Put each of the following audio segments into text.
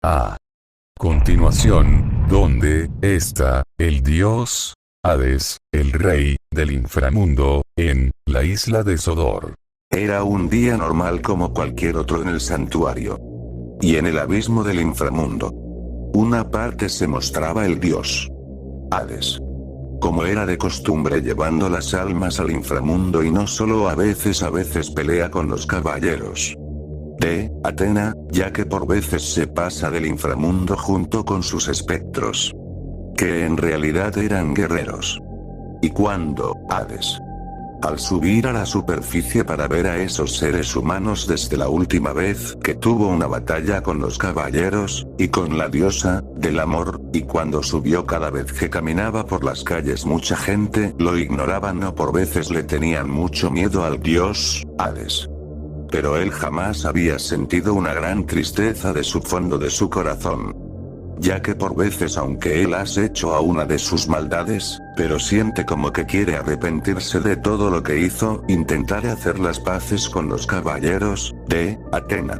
A continuación, ¿dónde está el dios Hades, el rey del inframundo, en la isla de Sodor? Era un día normal como cualquier otro en el santuario. Y en el abismo del inframundo. Una parte se mostraba el dios Hades. Como era de costumbre llevando las almas al inframundo y no solo a veces pelea con los caballeros de Atena, ya que por veces se pasa del inframundo junto con sus espectros. Que en realidad eran guerreros. Y cuando Hades, al subir a la superficie para ver a esos seres humanos desde la última vez que tuvo una batalla con los caballeros, y con la diosa del amor, y cuando subió cada vez que caminaba por las calles mucha gente lo ignoraban o por veces le tenían mucho miedo al dios Hades. Pero él jamás había sentido una gran tristeza de su fondo de su corazón. Ya que por veces aunque él has hecho a una de sus maldades, pero siente como que quiere arrepentirse de todo lo que hizo, intentar hacer las paces con los caballeros de Atena.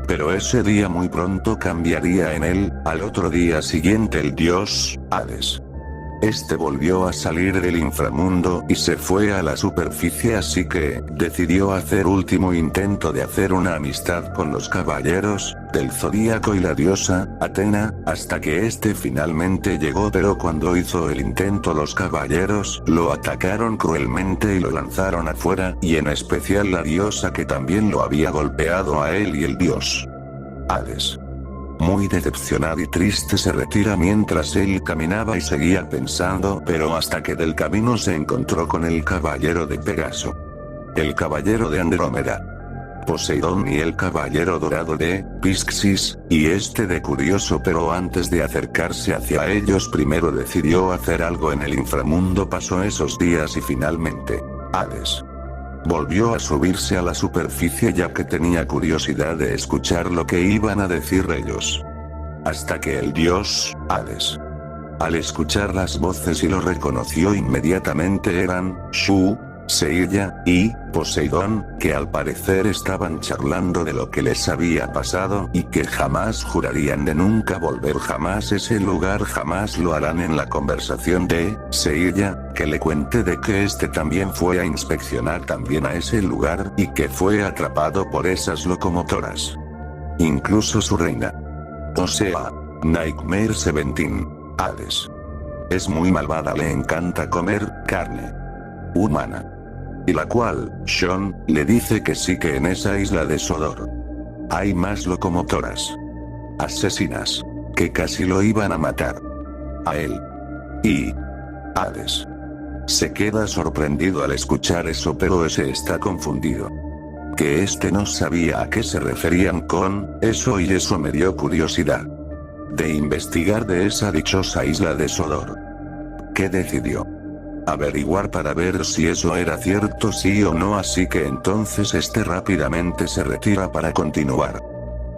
Pero ese día muy pronto cambiaría en él. Al otro día siguiente el dios Hades, este volvió a salir del inframundo y se fue a la superficie, así que decidió hacer último intento de hacer una amistad con los caballeros del zodíaco y la diosa Atena, hasta que este finalmente llegó, pero cuando hizo el intento los caballeros lo atacaron cruelmente y lo lanzaron afuera, y en especial la diosa, que también lo había golpeado a él, y el dios Hades, muy decepcionado y triste, se retira mientras él caminaba y seguía pensando, pero hasta que del camino se encontró con el caballero de Pegaso, el caballero de Andrómeda, Poseidón y el caballero dorado de Piscis, y este de curioso, pero antes de acercarse hacia ellos primero decidió hacer algo en el inframundo. Pasó esos días y finalmente Hades volvió a subirse a la superficie, ya que tenía curiosidad de escuchar lo que iban a decir ellos. Hasta que el dios Hades, al escuchar las voces y lo reconoció inmediatamente, eran Shu, Seilla y Poseidón, que al parecer estaban charlando de lo que les había pasado y que jamás jurarían de nunca volver jamás a ese lugar, jamás lo harán. En la conversación de Seilla, que le cuente de que este también fue a inspeccionar también a ese lugar y que fue atrapado por esas locomotoras. Incluso su reina, o sea, Nightmare 17, Hades, es muy malvada, le encanta comer carne humana. Y la cual, Sean, le dice que sí, que en esa isla de Sodor hay más locomotoras asesinas, que casi lo iban a matar a él. Y Hades se queda sorprendido al escuchar eso, pero ese está confundido. Que este no sabía a qué se referían con eso, y eso me dio curiosidad de investigar de esa dichosa isla de Sodor. ¿Qué decidió? Averiguar para ver si eso era cierto, sí o no, así que entonces este rápidamente se retira para continuar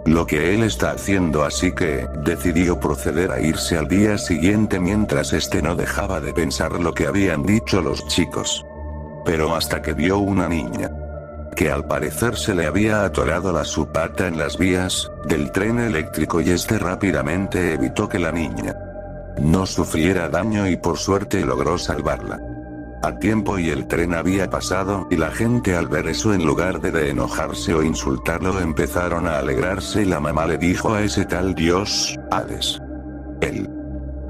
lo que él está haciendo, así que decidió proceder a irse al día siguiente, mientras este no dejaba de pensar lo que habían dicho los chicos. Pero hasta que vio una niña que al parecer se le había atorado la su pata en las vías del tren eléctrico, y este rápidamente evitó que la niña no sufriera daño y por suerte logró salvarla a tiempo, y el tren había pasado, y la gente al ver eso, en lugar de enojarse o insultarlo, empezaron a alegrarse, y la mamá le dijo a ese tal dios Hades, él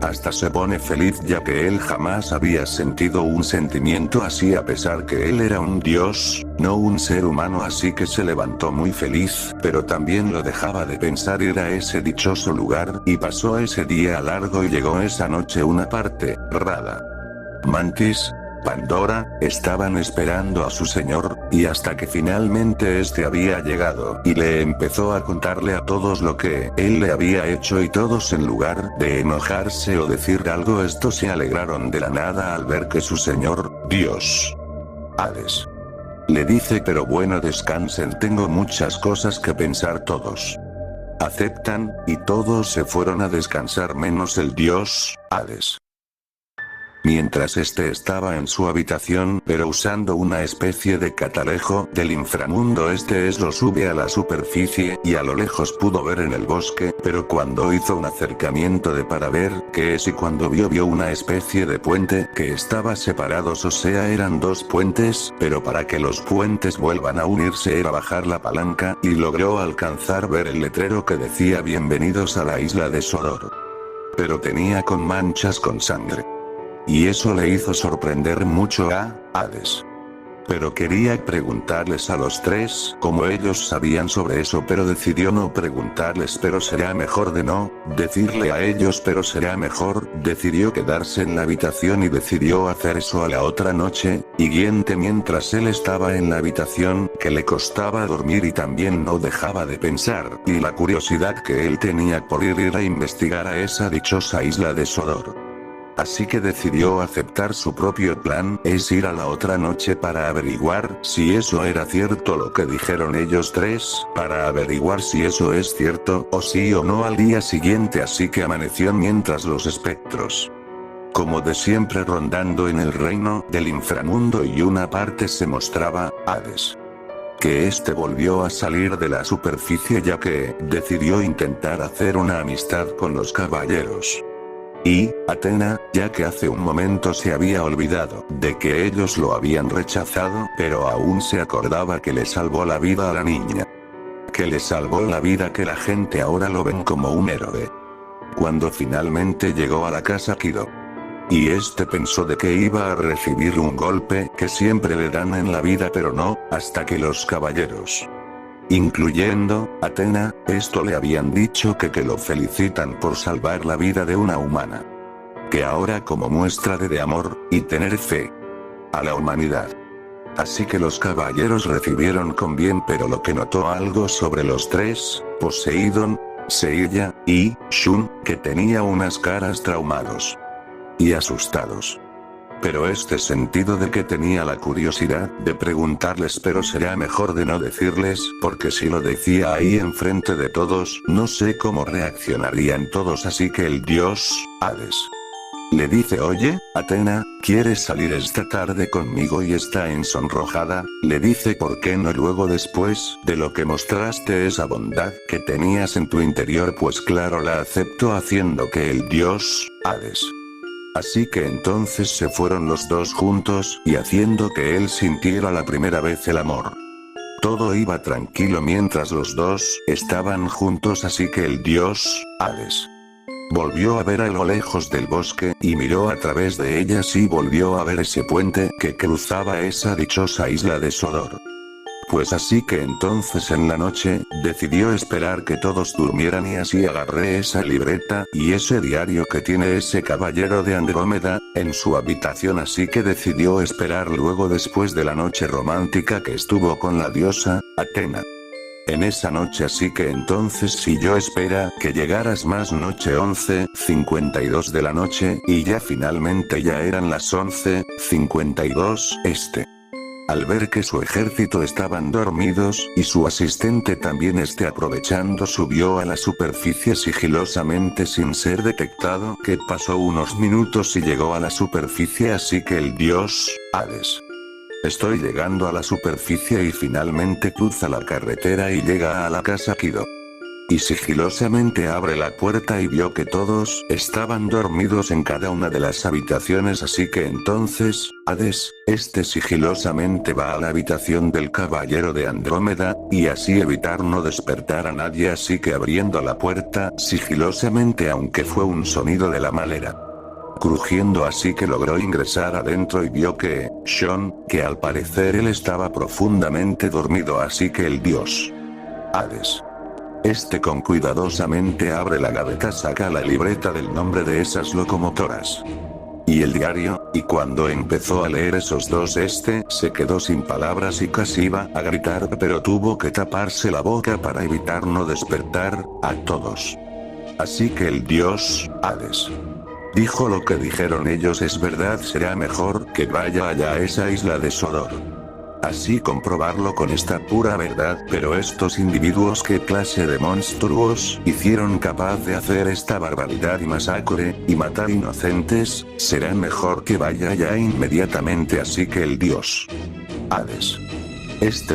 hasta se pone feliz, ya que él jamás había sentido un sentimiento así, a pesar que él era un dios, no un ser humano, así que se levantó muy feliz, pero también lo dejaba de pensar ir a ese dichoso lugar, y pasó ese día largo y llegó esa noche una parte rara. Mantis, Pandora, estaban esperando a su señor, y hasta que finalmente este había llegado, y le empezó a contarle a todos lo que él le había hecho, y todos, en lugar de enojarse o decir algo, estos se alegraron de la nada al ver que su señor, Dios Hades, le dice: pero bueno, descansen, tengo muchas cosas que pensar. Todos aceptan, y todos se fueron a descansar menos el dios Hades. Mientras este estaba en su habitación, pero usando una especie de catalejo del inframundo, lo sube a la superficie, y a lo lejos pudo ver en el bosque, pero cuando hizo un acercamiento para ver qué es y cuando vio una especie de puente que estaba separados, o sea eran dos puentes, pero para que los puentes vuelvan a unirse era bajar la palanca, y logró alcanzar ver el letrero que decía bienvenidos a la isla de Sodor. Pero tenía con manchas con sangre. Y eso le hizo sorprender mucho a Hades. Pero quería preguntarles a los tres cómo ellos sabían sobre eso, pero decidió no preguntarles, pero será mejor de no decirle a ellos, pero será mejor. Decidió quedarse en la habitación y decidió hacer eso a la otra noche siguiente mientras él estaba en la habitación, que le costaba dormir y también no dejaba de pensar, y la curiosidad que él tenía por ir a investigar a esa dichosa isla de Sodor. Así que decidió aceptar su propio plan, es ir a la otra noche para averiguar si eso era cierto lo que dijeron ellos tres, para averiguar si eso es cierto, o sí o no al día siguiente. Así que amaneció mientras los espectros, como de siempre, rondando en el reino del inframundo, y una parte se mostraba Hades. Que este volvió a salir de la superficie ya que decidió intentar hacer una amistad con los caballeros. Y Atena, ya que hace un momento se había olvidado de que ellos lo habían rechazado, pero aún se acordaba que le salvó la vida a la niña. Que le salvó la vida, que la gente ahora lo ven como un héroe. Cuando finalmente llegó a la casa Kido. Y este pensó de que iba a recibir un golpe que siempre le dan en la vida, pero no, hasta que los caballeros, incluyendo Atena, esto le habían dicho que lo felicitan por salvar la vida de una humana. Que ahora, como muestra de amor y tener fe a la humanidad. Así que los caballeros recibieron con bien, pero lo que notó algo sobre los tres, Poseidón, Seiya y Shun, que tenía unas caras traumados y asustados. Pero este sentido de que tenía la curiosidad de preguntarles, pero será mejor de no decirles, porque si lo decía ahí enfrente de todos, no sé cómo reaccionarían todos. Así que el dios Hades le dice: oye, Atena, ¿quieres salir esta tarde conmigo? Y está ensonrojada, le dice: ¿por qué no luego, después de lo que mostraste esa bondad que tenías en tu interior? Pues claro, la acepto, haciendo que el dios Hades. Así que entonces se fueron los dos juntos, y haciendo que él sintiera la primera vez el amor. Todo iba tranquilo mientras los dos estaban juntos, así que el dios Hades volvió a ver a lo lejos del bosque, y miró a través de ellas y volvió a ver ese puente que cruzaba esa dichosa isla de Sodor. Pues así que entonces en la noche, decidió esperar que todos durmieran, y así agarré esa libreta y ese diario que tiene ese caballero de Andrómeda en su habitación. Así que decidió esperar luego, después de la noche romántica que estuvo con la diosa Atena en esa noche. Así que entonces siguió espera que llegaras más noche, 11:52 de la noche, y ya finalmente ya eran las 11:52 Al ver que su ejército estaban dormidos, y su asistente también aprovechando, subió a la superficie sigilosamente sin ser detectado, que pasó unos minutos y llegó a la superficie. Así que el dios Hades, estoy llegando a la superficie, y finalmente cruza la carretera y llega a la casa Kido. Y sigilosamente abre la puerta y vio que todos estaban dormidos en cada una de las habitaciones. Así que entonces, Hades, sigilosamente va a la habitación del caballero de Andrómeda, y así evitar no despertar a nadie. Así que abriendo la puerta sigilosamente, aunque fue un sonido de la madera crujiendo, así que logró ingresar adentro y vio que Shun, que al parecer él estaba profundamente dormido. Así que el dios Hades, con cuidadosamente abre la gaveta, saca la libreta del nombre de esas locomotoras y el diario, y cuando empezó a leer esos dos, se quedó sin palabras y casi iba a gritar, pero tuvo que taparse la boca para evitar no despertar a todos. Así que el dios Hades dijo: lo que dijeron ellos es verdad, será mejor que vaya allá a esa isla de Sodor. así comprobarlo con esta pura verdad, pero estos individuos, ¿qué clase de monstruos hicieron capaz de hacer esta barbaridad y masacre, y matar inocentes? Será mejor que vaya ya inmediatamente, así que el dios Hades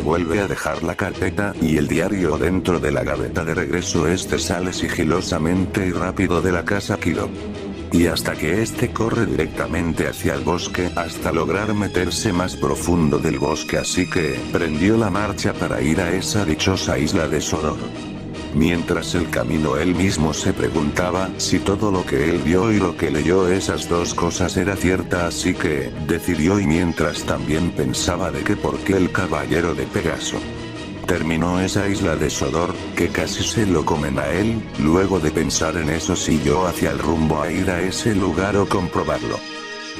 vuelve a dejar la carpeta y el diario dentro de la gaveta. De regreso sale sigilosamente y rápido de la casa Kiro. Y hasta que corre directamente hacia el bosque hasta lograr meterse más profundo del bosque, así que prendió la marcha para ir a esa dichosa isla de Sodor. Mientras el camino él mismo se preguntaba si todo lo que él vio y lo que leyó, esas dos cosas, era cierta, así que decidió, y mientras también pensaba de que por qué el caballero de Pegaso terminó esa isla de Sodor, que casi se lo comen a él. Luego de pensar en eso, siguió hacia el rumbo a ir a ese lugar o comprobarlo.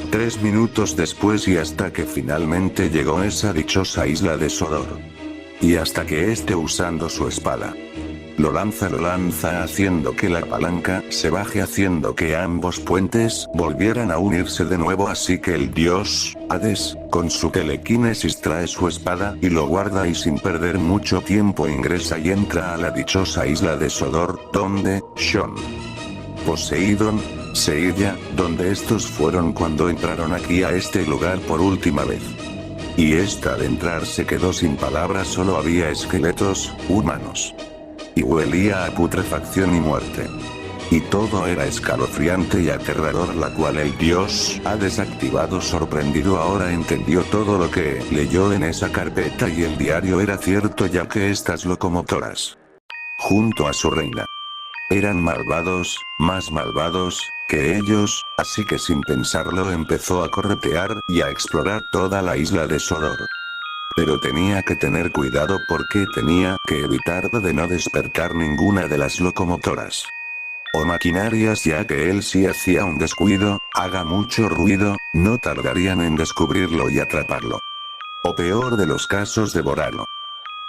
3 minutos después, y hasta que finalmente llegó a esa dichosa isla de Sodor. Y hasta que usando su espada lo lanza haciendo que la palanca se baje, haciendo que ambos puentes volvieran a unirse de nuevo, así que el dios Hades, con su telequinesis, trae su espada y lo guarda, y sin perder mucho tiempo ingresa y entra a la dichosa isla de Sodor, donde Shon, Poseidón, Seiya, donde estos fueron cuando entraron aquí a este lugar por última vez. Y al entrar se quedó sin palabras, solo había esqueletos humanos. Y huelía a putrefacción y muerte. Y todo era escalofriante y aterrador, la cual el dios Hades, activado sorprendido, ahora entendió todo lo que leyó en esa carpeta, y el diario era cierto, ya que estas locomotoras, junto a su reina, eran malvados, más malvados que ellos, así que sin pensarlo empezó a corretear y a explorar toda la isla de Sodor. Pero tenía que tener cuidado porque tenía que evitar de no despertar ninguna de las locomotoras o maquinarias, ya que él, si hacía un descuido, haga mucho ruido, no tardarían en descubrirlo y atraparlo. O peor de los casos, devorarlo.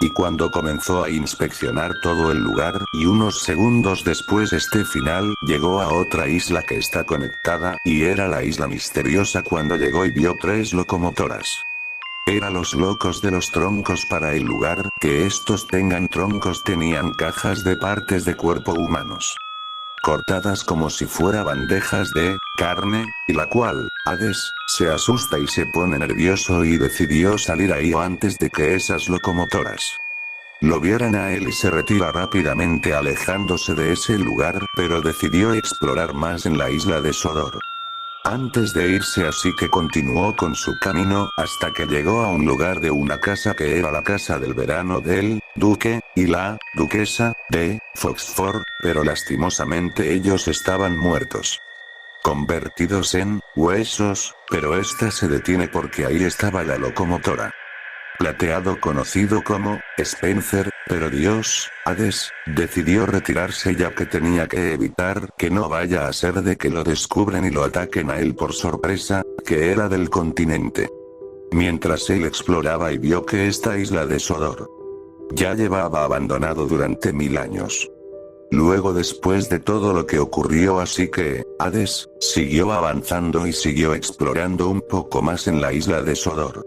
Y cuando comenzó a inspeccionar todo el lugar, y unos segundos después final llegó a otra isla que está conectada, y era la isla misteriosa, cuando llegó y vio 3 locomotoras. Eran los locos de los troncos. Para el lugar que estos tengan troncos, tenían cajas de partes de cuerpo humanos, cortadas como si fuera bandejas de carne, y la cual Hades se asusta y se pone nervioso, y decidió salir ahí antes de que esas locomotoras lo vieran a él, y se retira rápidamente alejándose de ese lugar, pero decidió explorar más en la isla de Sodor antes de irse, así que continuó con su camino hasta que llegó a un lugar de una casa que era la casa del verano del duque y la duquesa de Foxford, pero lastimosamente ellos estaban muertos, convertidos en huesos, pero se detiene porque ahí estaba la locomotora plateado, conocido como Spencer, pero dios Hades decidió retirarse, ya que tenía que evitar que no vaya a ser de que lo descubran y lo ataquen a él por sorpresa, que era del continente. Mientras él exploraba y vio que esta isla de Sodor ya llevaba abandonado durante 1000 años. Luego, después de todo lo que ocurrió, así que Hades siguió avanzando y siguió explorando un poco más en la isla de Sodor.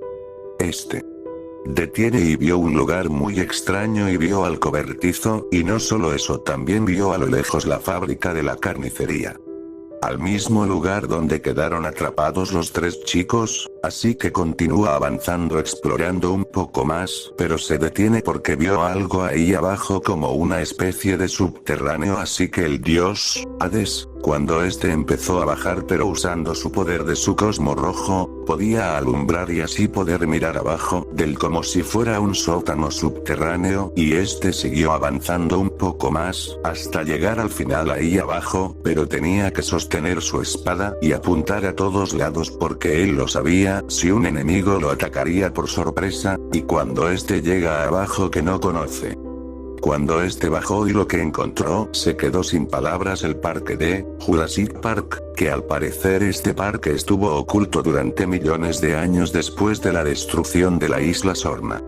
Detiene y vio un lugar muy extraño, y vio al cobertizo, y no solo eso, también vio a lo lejos la fábrica de la carnicería. Al mismo lugar donde quedaron atrapados los 3 chicos, así que continúa avanzando explorando un poco más, pero se detiene porque vio algo ahí abajo como una especie de subterráneo, así que el dios Hades, cuando empezó a bajar, pero usando su poder de su cosmo rojo, podía alumbrar y así poder mirar abajo del como si fuera un sótano subterráneo, y siguió avanzando un poco más hasta llegar al final ahí abajo, pero tenía que sostener su espada y apuntar a todos lados porque él lo sabía, si un enemigo lo atacaría por sorpresa, y cuando llega abajo que no conoce. Cuando bajó y lo que encontró, se quedó sin palabras. El parque de Jurassic Park, que al parecer parque estuvo oculto durante millones de años después de la destrucción de la isla Sorna.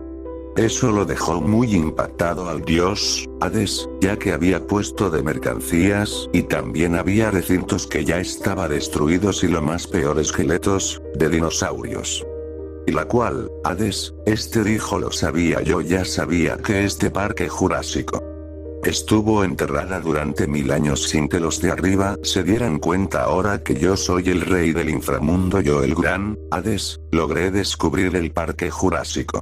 Eso lo dejó muy impactado al dios Hades, ya que había puesto de mercancías, y también había recintos que ya estaban destruidos, y lo más peor, esqueletos de dinosaurios. Y la cual, Hades, este dijo: lo sabía, yo ya sabía que este parque jurásico estuvo enterrada durante 1000 años sin que los de arriba se dieran cuenta. Ahora que yo soy el rey del inframundo, yo el gran Hades, logré descubrir el parque jurásico.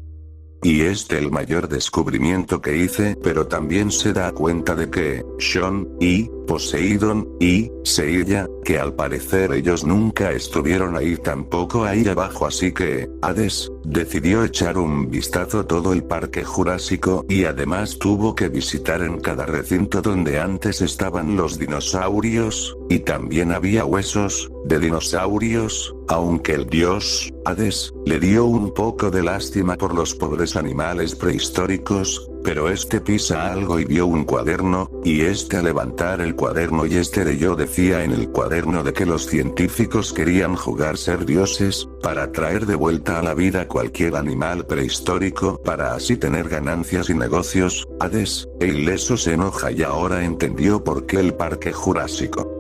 Y el mayor descubrimiento que hice, pero también se da cuenta de que, Shon, y, Poseidon, y, Seiya, que al parecer ellos nunca estuvieron ahí tampoco ahí abajo, así que, Hades, decidió echar un vistazo a todo el parque jurásico y además tuvo que visitar en cada recinto donde antes estaban los dinosaurios, y también había huesos, de dinosaurios, aunque el dios, Hades, le dio un poco de lástima por los pobres animales prehistóricos, pero pisa algo y vio un cuaderno, y al levantar el cuaderno y leyó decía en el cuaderno de que los científicos querían jugar ser dioses, para traer de vuelta a la vida cualquier animal prehistórico para así tener ganancias y negocios. Hades, ileso, se enoja y ahora entendió por qué el parque jurásico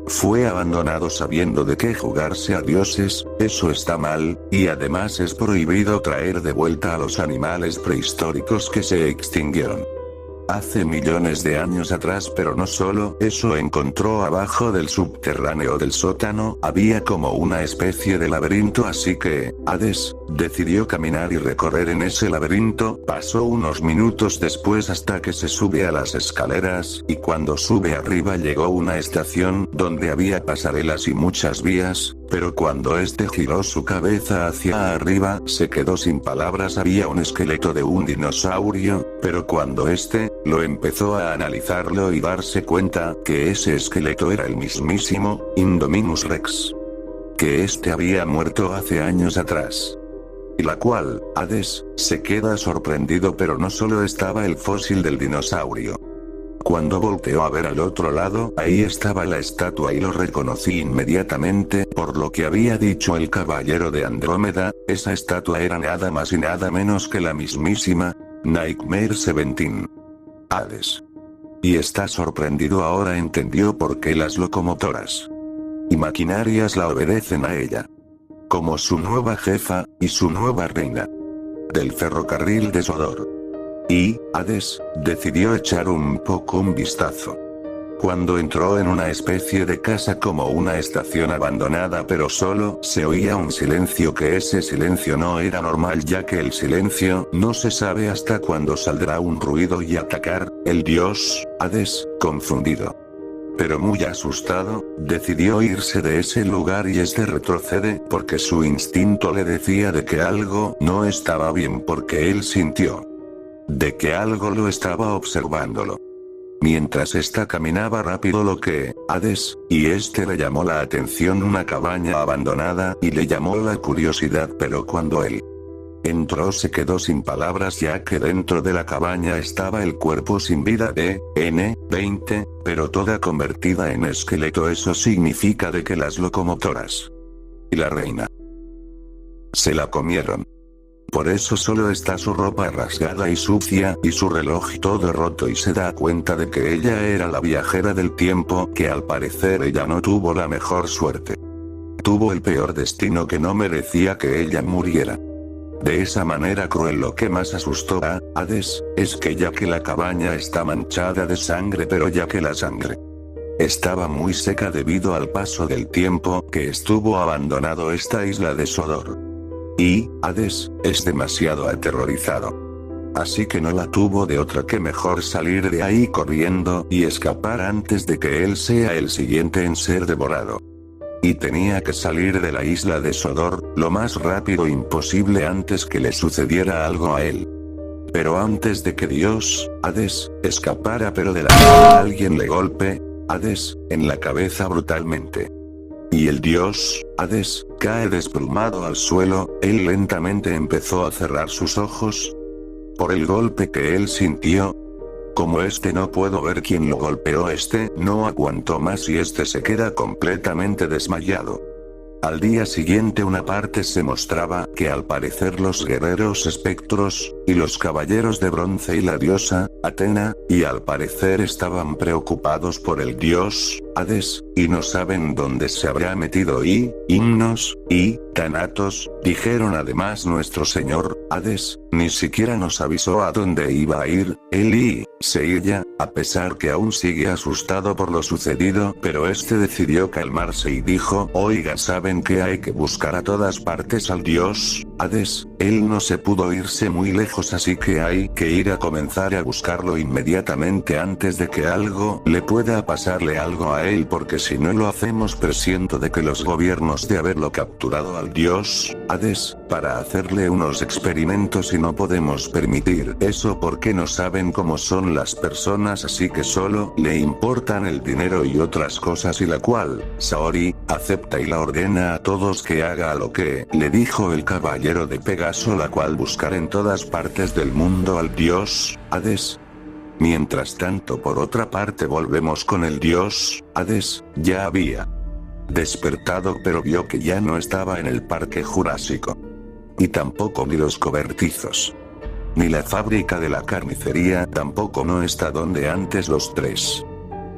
fue abandonado sabiendo de que jugarse a dioses, eso está mal, y además es prohibido traer de vuelta a los animales prehistóricos que se extinguieron hace millones de años atrás. Pero no solo eso, encontró abajo del subterráneo del sótano, había como una especie de laberinto, así que, Hades, decidió caminar y recorrer en ese laberinto. Pasó unos minutos después hasta que se sube a las escaleras, y cuando sube arriba llegó a una estación donde había pasarelas y muchas vías, pero cuando giró su cabeza hacia arriba se quedó sin palabras. Había un esqueleto de un dinosaurio, pero cuando lo empezó a analizarlo y darse cuenta que ese esqueleto era el mismísimo Indominus Rex, que había muerto hace años atrás. Y la cual, Hades, se queda sorprendido, pero no solo estaba el fósil del dinosaurio. Cuando volteó a ver al otro lado, ahí estaba la estatua y lo reconocí inmediatamente, por lo que había dicho el caballero de Andrómeda, esa estatua era nada más y nada menos que la mismísima Nightmare 17. Hades. Y está sorprendido, ahora entendió por qué las locomotoras y maquinarias la obedecen a ella, como su nueva jefa, y su nueva reina del ferrocarril de Sodor. Y, Hades, decidió echar un vistazo. Cuando entró en una especie de casa como una estación abandonada, pero solo se oía un silencio, que ese silencio no era normal, ya que el silencio no se sabe hasta cuándo saldrá un ruido y atacar. El dios, Hades, confundido pero muy asustado, decidió irse de ese lugar y retrocede porque su instinto le decía de que algo no estaba bien, porque él sintió de que algo lo estaba observándolo. Mientras caminaba rápido, lo que, Hades, y le llamó la atención una cabaña abandonada, y le llamó la curiosidad, pero cuando él entró se quedó sin palabras, ya que dentro de la cabaña estaba el cuerpo sin vida de N-20, pero toda convertida en esqueleto. Eso significa de que las locomotoras y la reina se la comieron. Por eso solo está su ropa rasgada y sucia, y su reloj todo roto, y se da cuenta de que ella era la viajera del tiempo, que al parecer ella no tuvo la mejor suerte. Tuvo el peor destino, que no merecía que ella muriera de esa manera cruel. Lo que más asustó a Hades es que, ya que la cabaña está manchada de sangre, pero ya que la sangre estaba muy seca debido al paso del tiempo que estuvo abandonado esta isla de Sodor. Y, Hades, es demasiado aterrorizado. Así que no la tuvo de otra que mejor salir de ahí corriendo y escapar antes de que él sea el siguiente en ser devorado. Y tenía que salir de la isla de Sodor lo más rápido imposible antes que le sucediera algo a él. Pero antes de que Dios, Hades, escapara, pero de la nada alguien le golpe, Hades, en la cabeza brutalmente. Y el dios, Hades, cae desplumado al suelo. Él lentamente empezó a cerrar sus ojos por el golpe que él sintió. Como no puedo ver quién lo golpeó, no aguantó más y se queda completamente desmayado. Al día siguiente una parte se mostraba que al parecer los guerreros espectros, y los caballeros de bronce y la diosa, Atena, y al parecer estaban preocupados por el dios, Hades, y no saben dónde se habrá metido y, himnos, y, Thanatos, dijeron además nuestro señor, Hades, ni siquiera nos avisó a dónde iba a ir, él y, Seilla, a pesar que aún sigue asustado por lo sucedido, pero este decidió calmarse y dijo, oiga, ¿saben que hay que buscar a todas partes al dios, Hades? Él no se pudo irse muy lejos, así que hay que ir a comenzar a buscarlo inmediatamente antes de que algo le pueda pasarle algo a él, porque si no lo hacemos presiento de que los gobiernos de haberlo capturado al dios, Hades, para hacerle unos experimentos y no podemos permitir eso porque no saben cómo son las personas, así que solo le importan el dinero y otras cosas, y la cual, Saori, acepta y la ordena a todos que haga lo que le dijo el caballero de Pegaso, la cual buscar en todas partes del mundo al dios, Hades. Mientras tanto, por otra parte, volvemos con el dios, Hades, ya había despertado, pero vio que ya no estaba en el parque jurásico. Y tampoco ni los cobertizos. Ni la fábrica de la carnicería tampoco no está donde antes los tres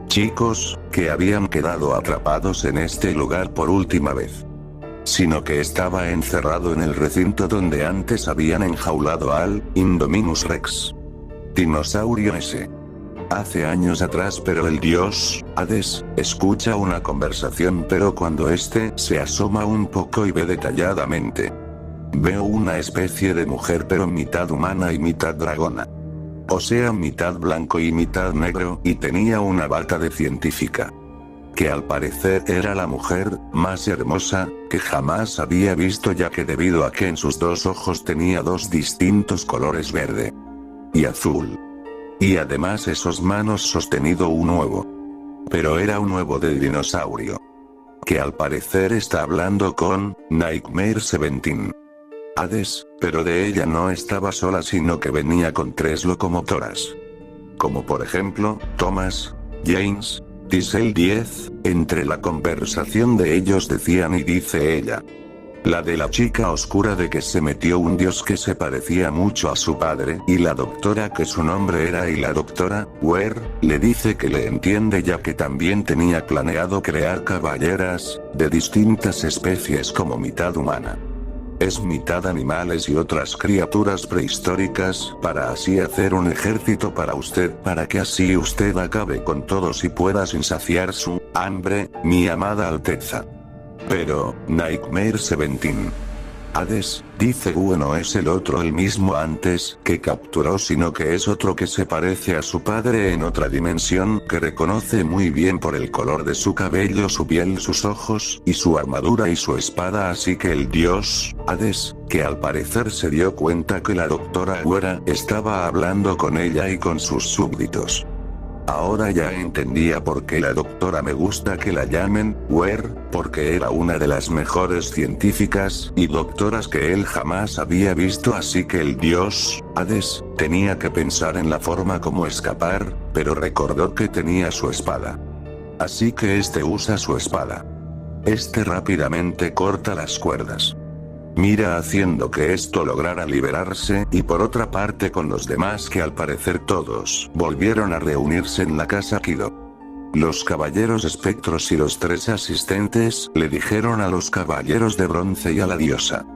chicos, que habían quedado atrapados en este lugar por última vez. Sino que estaba encerrado en el recinto donde antes habían enjaulado al Indominus Rex. Dinosaurio ese. Hace años atrás, pero el dios, Hades, escucha una conversación, pero cuando este se asoma un poco y ve detalladamente. Veo una especie de mujer, pero mitad humana y mitad dragona. O sea, mitad blanco y mitad negro, y tenía una bata de científica. Que al parecer era la mujer más hermosa que jamás había visto, ya que debido a que en sus dos ojos tenía dos distintos colores, verde y azul. Y además esos manos sostenido un huevo. Pero era un huevo de dinosaurio. Que al parecer está hablando con Nightmare 17. Hades, pero de ella no estaba sola, sino que venía con tres locomotoras. Como por ejemplo, Thomas, James, Diesel 10, entre la conversación de ellos decían y dice ella. La de la chica oscura de que se metió un dios que se parecía mucho a su padre, y la doctora que su nombre era, y la doctora, Ware, le dice que le entiende, ya que también tenía planeado crear caballeras, de distintas especies como mitad humana. Es mitad animales y otras criaturas prehistóricas, para así hacer un ejército para usted, para que así usted acabe con todos y pueda sin saciar su hambre, mi amada Alteza. Pero, Nightmare 17. Hades, dice, no es el otro el mismo antes que capturó, sino que es otro que se parece a su padre en otra dimensión, que reconoce muy bien por el color de su cabello, su piel, sus ojos, y su armadura y su espada, así que el dios, Hades, que al parecer se dio cuenta que la doctora Güera estaba hablando con ella y con sus súbditos. Ahora ya entendía por qué la doctora me gusta que la llamen Ware, porque era una de las mejores científicas y doctoras que él jamás había visto, así que el dios, Hades, tenía que pensar en la forma como escapar, pero recordó que tenía su espada. Así que este usa su espada. Este rápidamente corta las cuerdas. Mira haciendo que esto lograra liberarse, y por otra parte con los demás, que al parecer todos volvieron a reunirse en la casa Kido. Los caballeros espectros y los tres asistentes le dijeron a los caballeros de bronce y a la diosa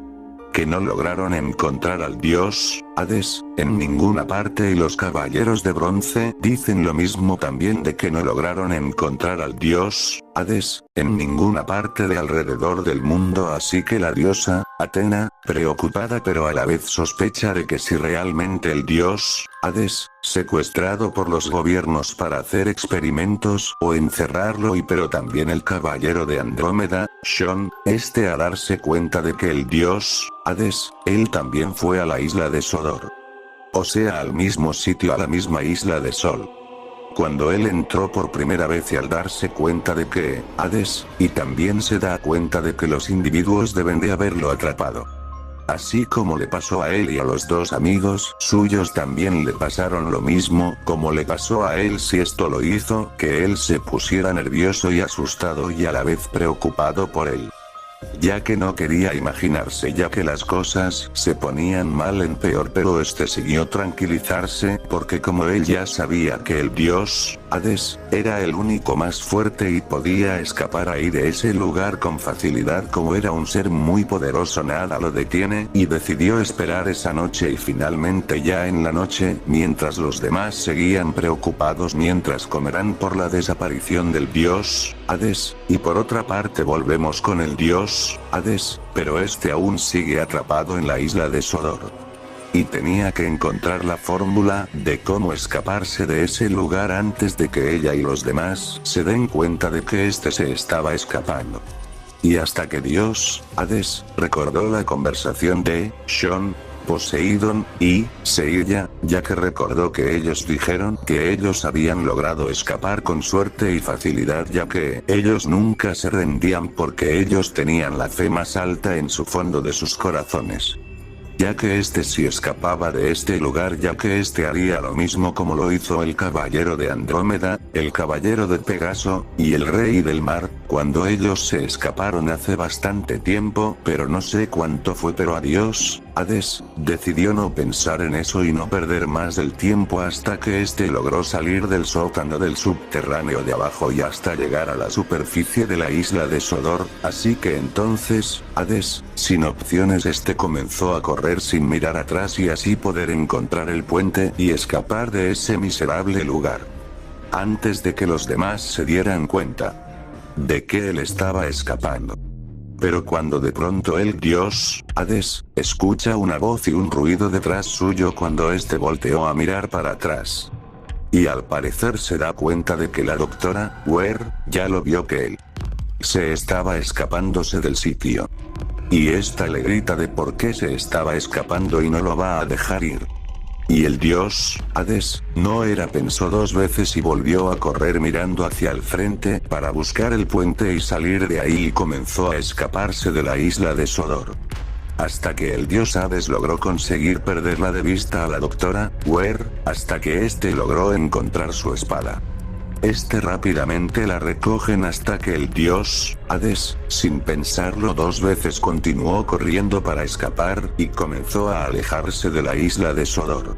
que no lograron encontrar al dios, Hades, en ninguna parte, y los caballeros de bronce dicen lo mismo también, de que no lograron encontrar al dios, Hades, en ninguna parte de alrededor del mundo, así que la diosa, Atena, preocupada pero a la vez sospecha de que si realmente el dios, Hades, secuestrado por los gobiernos para hacer experimentos o encerrarlo, y pero también el caballero de Andrómeda, Sean, a darse cuenta de que el dios, Hades, él también fue a la isla de Sodor. O sea, al mismo sitio, a la misma isla de Sol. Cuando él entró por primera vez, y al darse cuenta de que, Hades, y también se da cuenta de que los individuos deben de haberlo atrapado. Así como le pasó a él y a los dos amigos suyos, también le pasaron lo mismo, como le pasó a él, si esto lo hizo que él se pusiera nervioso y asustado y a la vez preocupado por él. ya que no quería imaginarse ya que las cosas se ponían mal en peor, pero este siguió tranquilizarse porque como él ya sabía que el dios, Hades, era el único más fuerte y podía escapar ahí de ese lugar con facilidad, como era un ser muy poderoso nada lo detiene, y decidió esperar esa noche y finalmente ya en la noche, mientras los demás seguían preocupados mientras comerán por la desaparición del dios, Hades, y por otra parte volvemos con el dios, Hades, pero este aún sigue atrapado en la isla de Sodor. Y tenía que encontrar la fórmula de cómo escaparse de ese lugar antes de que ella y los demás se den cuenta de que este se estaba escapando. Y hasta que Dios, Hades, recordó la conversación de Sean, Poseidón y Seilla, ya que recordó que ellos dijeron que ellos habían logrado escapar con suerte y facilidad, ya que ellos nunca se rendían porque ellos tenían la fe más alta en su fondo de sus corazones. Ya que este sí escapaba de este lugar, ya que este haría lo mismo como lo hizo el caballero de Andrómeda, el caballero de Pegaso, y el rey del mar, cuando ellos se escaparon hace bastante tiempo, pero no sé cuánto fue, pero adiós, Hades, decidió no pensar en eso y no perder más del tiempo hasta que este logró salir del sótano del subterráneo de abajo y hasta llegar a la superficie de la isla de Sodor, así que entonces, Hades, sin opciones este comenzó a correr sin mirar atrás y así poder encontrar el puente y escapar de ese miserable lugar. Antes de que los demás se dieran cuenta de que él estaba escapando. Pero cuando de pronto el dios, Hades, escucha una voz y un ruido detrás suyo cuando este volteó a mirar para atrás. Y al parecer se da cuenta de que la doctora, Ware, ya lo vio que él se estaba escapándose del sitio. Y esta le grita de por qué se estaba escapando y no lo va a dejar ir. Y el dios, Hades, pensó dos veces y volvió a correr mirando hacia el frente para buscar el puente y salir de ahí y comenzó a escaparse de la isla de Sodor. Hasta que el dios Hades logró conseguir perderla de vista a la doctora, Ware, hasta que este logró encontrar su espada. Este rápidamente la recogen hasta que el dios, Hades, sin pensarlo dos veces continuó corriendo para escapar y comenzó a alejarse de la isla de Sodor.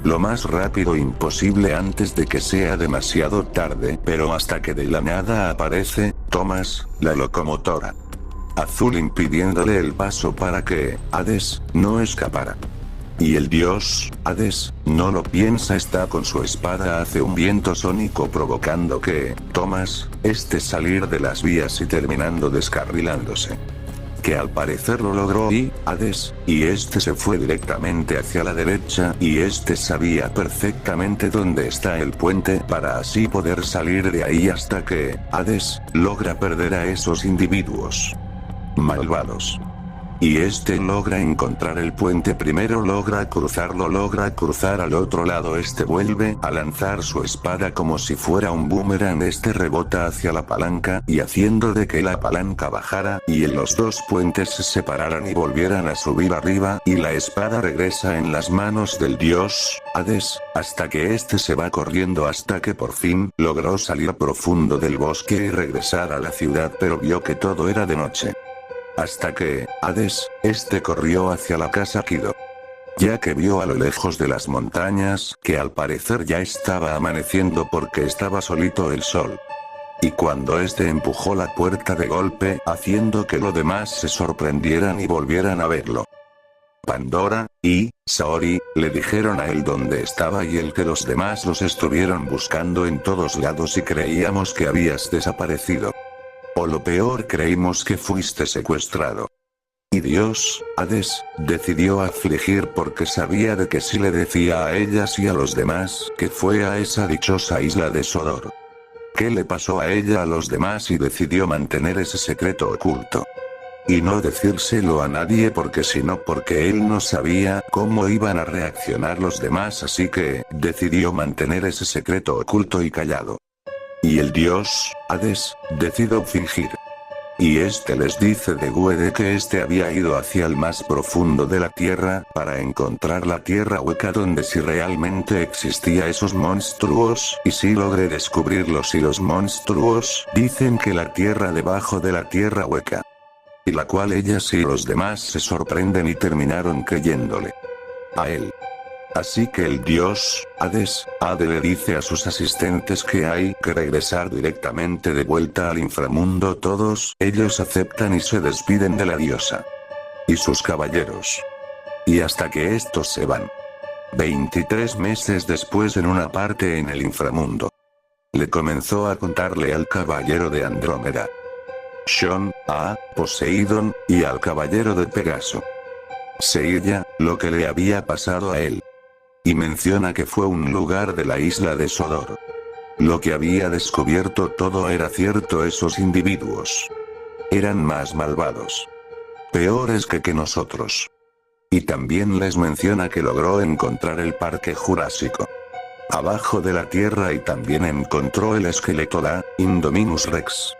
Lo más rápido imposible antes de que sea demasiado tarde, pero hasta que de la nada aparece Thomas, la locomotora azul, impidiéndole el paso para que Hades no escapara. Y el dios, Hades, no lo piensa, está con su espada, hace un viento sónico provocando que Thomas salir de las vías y terminando descarrilándose. Que al parecer lo logró y Hades, y se fue directamente hacia la derecha y sabía perfectamente dónde está el puente para así poder salir de ahí hasta que Hades logra perder a esos individuos malvados. Y logra encontrar el puente primero, logra cruzarlo, logra cruzar al otro lado, vuelve a lanzar su espada como si fuera un boomerang, rebota hacia la palanca y haciendo de que la palanca bajara y en los dos puentes se separaran y volvieran a subir arriba y la espada regresa en las manos del dios, Hades, hasta que se va corriendo hasta que por fin logró salir profundo del bosque y regresar a la ciudad, pero vio que todo era de noche. Hasta que, Hades, corrió hacia la casa Kido. Ya que vio a lo lejos de las montañas que al parecer ya estaba amaneciendo porque estaba solito el sol. Y cuando empujó la puerta de golpe, haciendo que los demás se sorprendieran y volvieran a verlo. Pandora y Saori le dijeron a él dónde estaba y que los demás los estuvieron buscando en todos lados y creíamos que habías desaparecido. O lo peor, creímos que fuiste secuestrado. Y Dios, Hades, decidió afligir porque sabía de que si le decía a ellas y a los demás que fue a esa dichosa isla de Sodor. ¿Qué le pasó a ella a los demás? Y decidió mantener ese secreto oculto. Y no decírselo a nadie porque él no sabía cómo iban a reaccionar los demás, así que decidió mantener ese secreto oculto y callado. Y el dios, Hades, decidió fingir. Y les dice de Guede que había ido hacia el más profundo de la tierra para encontrar la tierra hueca donde si realmente existía esos monstruos y si logré descubrirlos y los monstruos dicen que la tierra debajo de la tierra hueca y la cual ellas y los demás se sorprenden y terminaron creyéndole a él. Así que el dios, Hades, le dice a sus asistentes que hay que regresar directamente de vuelta al inframundo. Todos ellos aceptan y se despiden de la diosa y sus caballeros. Y hasta que estos se van. 23 meses después, en una parte en el inframundo, le comenzó a contarle al caballero de Andrómeda, Shon, a Poseidón, y al caballero de Pegaso, Seilla, lo que le había pasado a él. Y menciona que fue un lugar de la isla de Sodor. Lo que había descubierto todo era cierto, esos individuos eran más malvados, peores que nosotros. Y también les menciona que logró encontrar el Parque Jurásico abajo de la tierra, y también encontró el esqueleto de Indominus Rex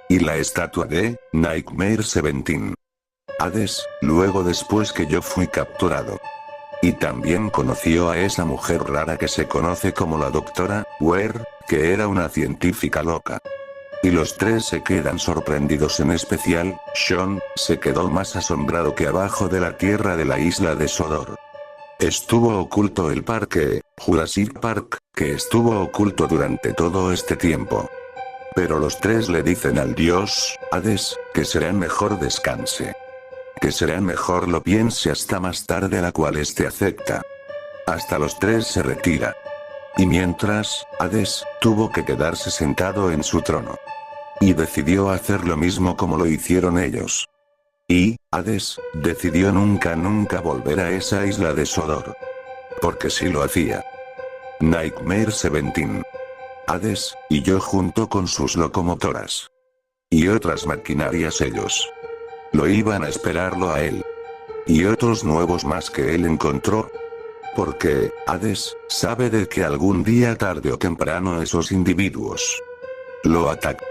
y la estatua de Nightmare 17. Hades, luego después que yo fui capturado. Y también conoció a esa mujer rara que se conoce como la doctora Ware, que era una científica loca. Y los tres se quedan sorprendidos, en especial, Shon, se quedó más asombrado que abajo de la tierra de la isla de Sodor estuvo oculto el parque, Jurassic Park, que estuvo oculto durante todo este tiempo. Pero los tres le dicen al dios, Hades, que será mejor descanse. Que será mejor lo piense hasta más tarde, la cual este acepta. Hasta los tres se retira. Y mientras, Hades, tuvo que quedarse sentado en su trono. Y decidió hacer lo mismo como lo hicieron ellos. Y, Hades, decidió nunca volver a esa isla de Sodor. Porque si lo hacía, Nightmare 17, Hades, y yo junto con sus locomotoras y otras maquinarias, ellos lo iban a esperarlo a él. Y otros nuevos más que él encontró. Porque, Hades, sabe de que algún día tarde o temprano esos individuos lo atacan.